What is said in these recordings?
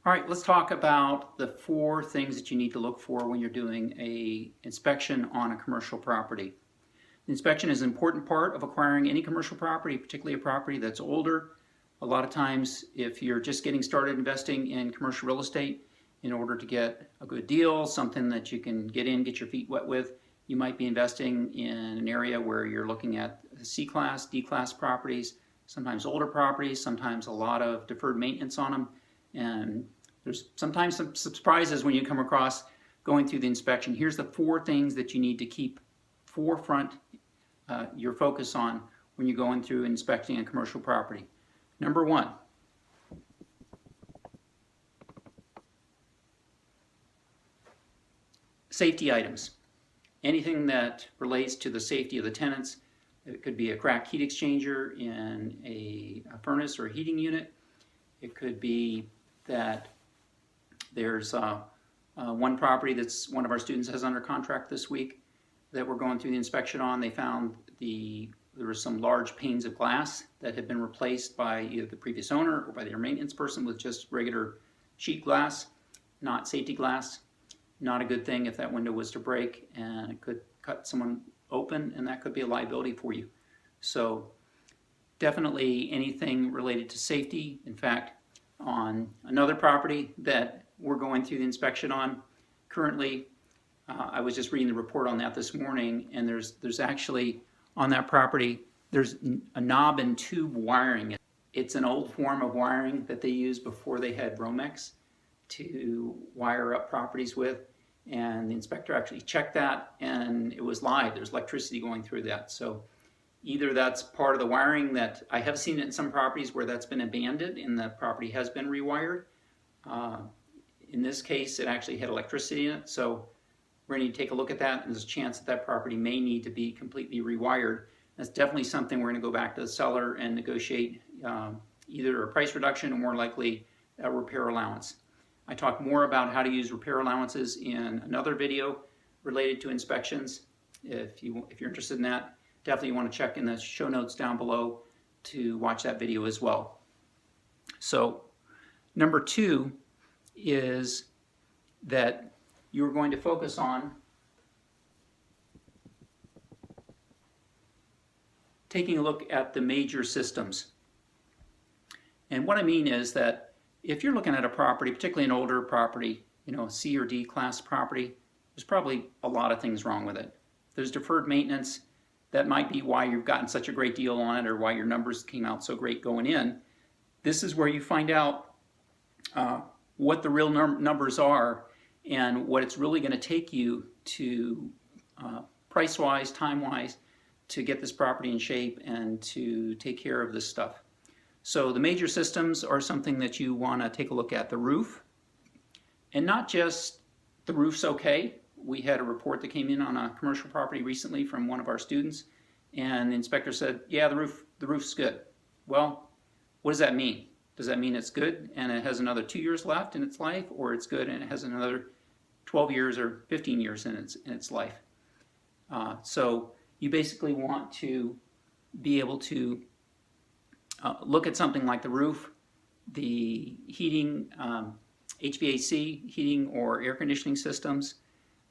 All right, let's talk about the 4 things that you need to look for when you're doing an inspection on a commercial property. The inspection is an important part of acquiring any commercial property, particularly a property that's older. A lot of times, if you're just getting started investing in commercial real estate, in order to get a good deal, something that you can get in, get your feet wet with, you might be investing in an area where you're looking at C-class, D-class properties, sometimes older properties, sometimes a lot of deferred maintenance on them. And there's sometimes some surprises when you come across going through the inspection. Here's the 4 things that you need to keep forefront your focus on when you're going through inspecting a commercial property. Number 1, safety items. Anything that relates to the safety of the tenants. It could be a cracked heat exchanger in a furnace or a heating unit. It could be that there's one property that's one of our students has under contract this week that we're going through the inspection on. They found there were some large panes of glass that had been replaced by either the previous owner or by their maintenance person with just regular sheet glass, not safety glass. Not a good thing if that window was to break, and it could cut someone open, and that could be a liability for you. So definitely anything related to safety. In fact, on another property that we're going through the inspection on currently, I was just reading the report on that this morning, and there's actually on that property there's a knob and tube wiring. It's an old form of wiring that they used before they had Romex to wire up properties with, and the inspector actually checked that, and it was live. There's electricity going through that. So either that's part of the wiring that I have seen it in some properties where that's been abandoned and the property has been rewired. In this case, it actually had electricity in it, so we're going to need to take a look at that, and there's a chance that that property may need to be completely rewired. That's definitely something we're going to go back to the seller and negotiate either a price reduction or more likely a repair allowance. I talk more about how to use repair allowances in another video related to inspections. If you're interested in that, definitely want to check in the show notes down below to watch that video as well. So number 2 is that you're going to focus on taking a look at the major systems. And what I mean is that if you're looking at a property, particularly an older property, a C or D class property, there's probably a lot of things wrong with it. There's deferred maintenance. That might be why you've gotten such a great deal on it or why your numbers came out so great going in. This is where you find out what the real numbers are and what it's really going to take you to price-wise, time-wise, to get this property in shape and to take care of this stuff. So the major systems are something that you want to take a look at. The roof, and not just the roof's okay. We had a report that came in on a commercial property recently from one of our students, and the inspector said, yeah, the roof's good. Well, what does that mean? Does that mean it's good and it has another 2 years left in its life, or it's good and it has another 12 years or 15 years in its life? So you basically want to be able to look at something like the roof, the heating, HVAC, heating or air conditioning systems,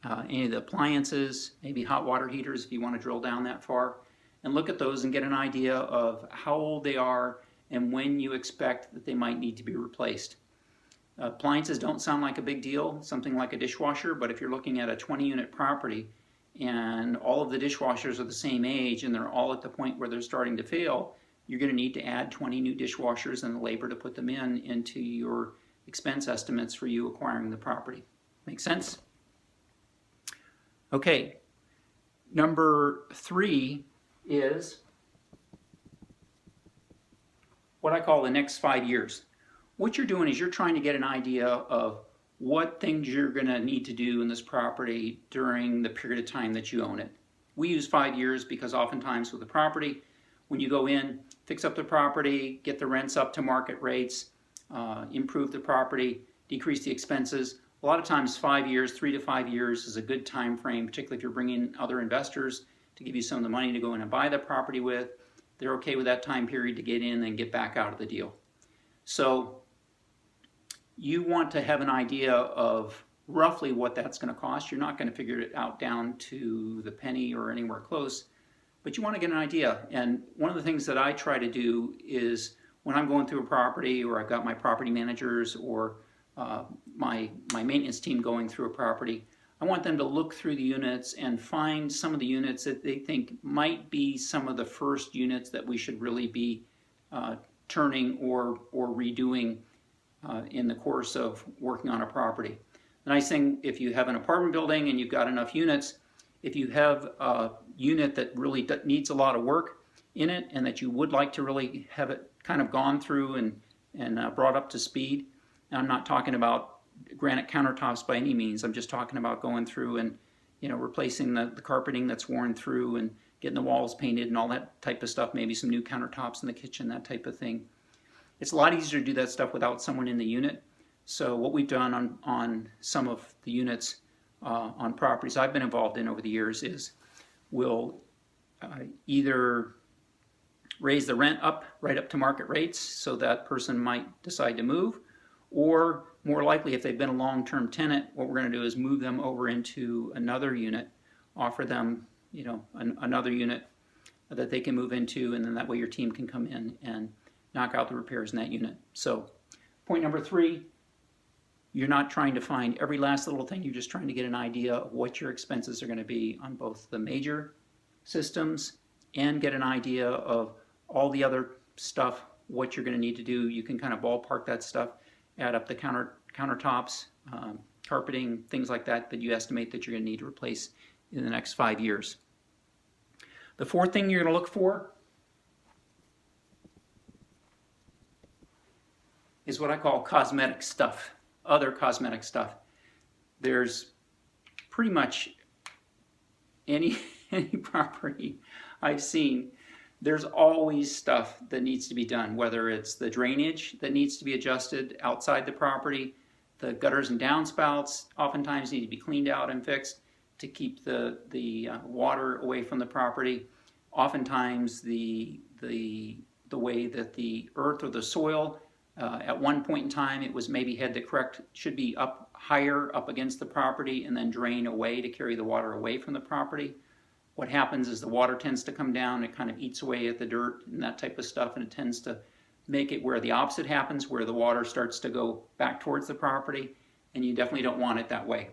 any of the appliances, maybe hot water heaters if you want to drill down that far, and look at those and get an idea of how old they are and when you expect that they might need to be replaced. Appliances don't sound like a big deal, something like a dishwasher, but if you're looking at a 20-unit property and all of the dishwashers are the same age and they're all at the point where they're starting to fail, you're going to need to add 20 new dishwashers and the labor to put them into your expense estimates for you acquiring the property. Make sense? Okay, number 3 is what I call the next 5 years. What you're doing is you're trying to get an idea of what things you're going to need to do in this property during the period of time that you own it. We use 5 years because oftentimes with the property, when you go in, fix up the property, get the rents up to market rates, improve the property, decrease the expenses. A lot of times 5 years, 3 to 5 years is a good time frame, particularly if you're bringing other investors to give you some of the money to go in and buy the property with. They're okay with that time period to get in and get back out of the deal. So you want to have an idea of roughly what that's going to cost. You're not going to figure it out down to the penny or anywhere close, but you want to get an idea. And one of the things that I try to do is when I'm going through a property, or I've got my property managers or my maintenance team going through a property, I want them to look through the units and find some of the units that they think might be some of the first units that we should really be turning or redoing in the course of working on a property. The nice thing, if you have an apartment building and you've got enough units, if you have a unit that really needs a lot of work in it and that you would like to really have it kind of gone through and brought up to speed, and I'm not talking about granite countertops by any means, I'm just talking about going through and replacing the carpeting that's worn through and getting the walls painted and all that type of stuff, maybe some new countertops in the kitchen, that type of thing. It's a lot easier to do that stuff without someone in the unit. So what we've done on some of the units on properties I've been involved in over the years is we'll either raise the rent right up to market rates so that person might decide to move, or more likely if they've been a long-term tenant, what we're going to do is move them over into another unit, offer them another unit that they can move into, and then that way your team can come in and knock out the repairs in that unit. So point number 3, you're not trying to find every last little thing, you're just trying to get an idea of what your expenses are going to be on both the major systems and get an idea of all the other stuff, what you're going to need to do. You can kind of ballpark that stuff, add up the countertops, carpeting, things like that you estimate that you're going to need to replace in the next 5 years. The 4th thing you're going to look for is what I call cosmetic stuff, other cosmetic stuff. There's pretty much any property I've seen, there's always stuff that needs to be done, whether it's the drainage that needs to be adjusted outside the property, the gutters and downspouts oftentimes need to be cleaned out and fixed to keep the water away from the property. Oftentimes the way that the earth or the soil at one point in time it was maybe had the correct, should be up higher up against the property and then drain away to carry the water away from the property. What happens is the water tends to come down, it kind of eats away at the dirt and that type of stuff, and it tends to make it where the opposite happens, where the water starts to go back towards the property, and you definitely don't want it that way.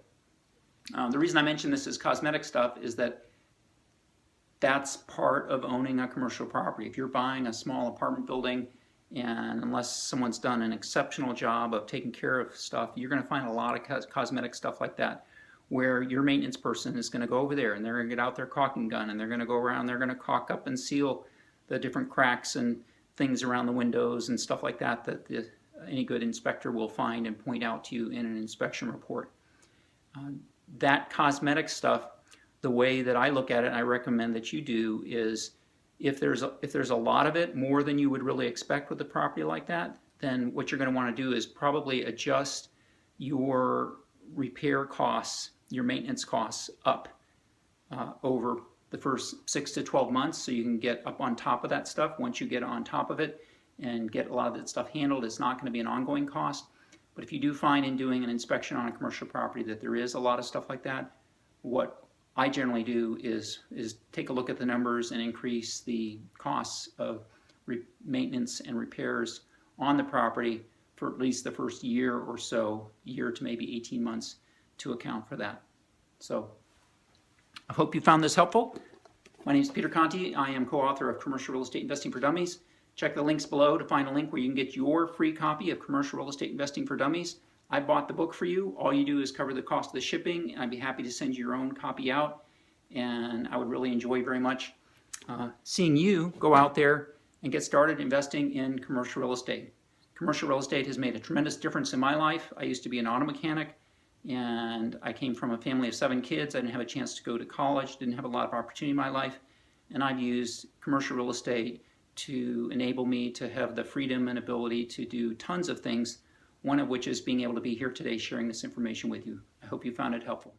The reason I mention this as cosmetic stuff is that that's part of owning a commercial property. If you're buying a small apartment building, and unless someone's done an exceptional job of taking care of stuff, you're going to find a lot of cosmetic stuff like that, where your maintenance person is going to go over there and they're going to get out their caulking gun and they're going to go around, they're going to caulk up and seal the different cracks and things around the windows and stuff like that any good inspector will find and point out to you in an inspection report. That cosmetic stuff, the way that I look at it and I recommend that you do is if there's a lot of it, more than you would really expect with a property like that, then what you're going to want to do is probably adjust your repair costs, your maintenance costs up over the first 6 to 12 months, so you can get up on top of that stuff. Once you get on top of it and get a lot of that stuff handled, it's not going to be an ongoing cost. But if you do find in doing an inspection on a commercial property that there is a lot of stuff like that, what I generally do is take a look at the numbers and increase the costs of maintenance and repairs on the property for at least the first year or so, year to maybe 18 months, to account for that. So I hope you found this helpful. My name is Peter Conti. I am co-author of Commercial Real Estate Investing for Dummies. Check the links below to find a link where you can get your free copy of Commercial Real Estate Investing for Dummies. I bought the book for you. All you do is cover the cost of the shipping, and I'd be happy to send you your own copy out. And I would really enjoy very much seeing you go out there and get started investing in commercial real estate. Commercial real estate has made a tremendous difference in my life. I used to be an auto mechanic, and I came from a family of 7 kids. I didn't have a chance to go to college, didn't have a lot of opportunity in my life, and I've used commercial real estate to enable me to have the freedom and ability to do tons of things, one of which is being able to be here today sharing this information with you. I hope you found it helpful.